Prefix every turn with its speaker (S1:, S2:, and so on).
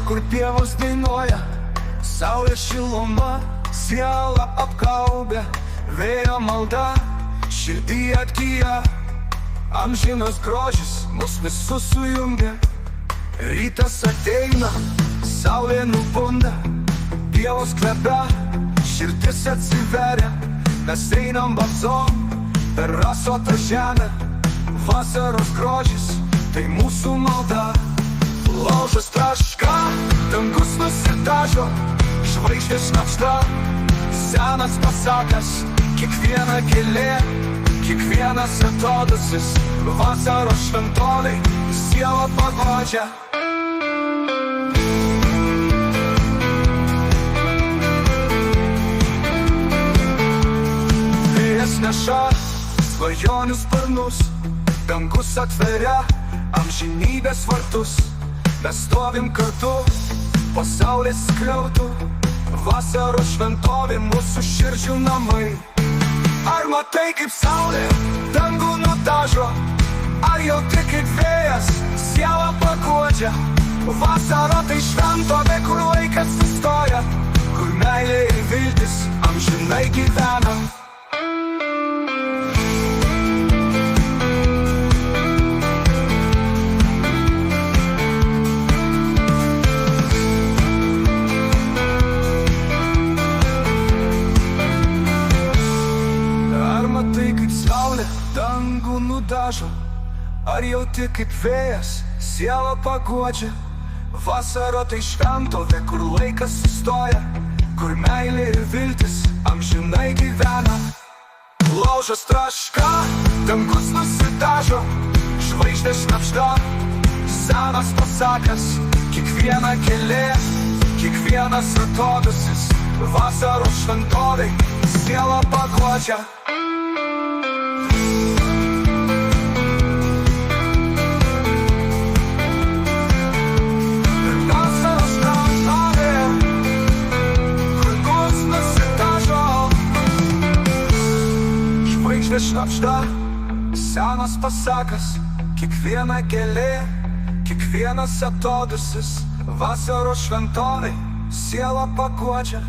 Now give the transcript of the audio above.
S1: kur pievos dainuoja, saulės šiluma sielą apgaubia, vėjo malda širdį atgyja, amžinas grožis mus visus sujungia. Rytas ateina, saulė nubunda, pievos kvepia, širdis atsiveria. Mes einam bazom per rasotą žemę, vasaros grožis tai mūsų malda. Laužas traška, dangus nusidažo, žvaigždės šnabžda, senas pasakas. Kiekviena gėlė, kiekvienas atodūsis, vasaros šventovei sielą paguodžia. Vėjas neša svajonių sparnus, dangus atveria amžinybės vartus. Mes stovim kartu po saulės skliautų, vasaros šventovė mūsų širdžių namai. Ar matai, kaip saulė dangų nudažo, ar jauti, kaip vėjas sielą paguodžia? Vasara tai šventovė, kur laikas sustoja, kur meilė ir viltis amžinai gyvena. Dangų nudažo, ar jauti, kaip vėjas sielą paguodžia? Vasara tai šventovė, kur laikas sustoja, kur meilė ir viltis amžinai gyvena. Laužas traška, dangus nusidažo, žvaigždės šnabžda, senas pasakas. Kiekviena gėlė, kiekvienas atodūsis, vasaros šventovei sielą paguodžia. Šnabžda, senas pasakas. Kiekviena gėlė, kiekvienas atodūsis, vasaros šventovei sielą paguodžia.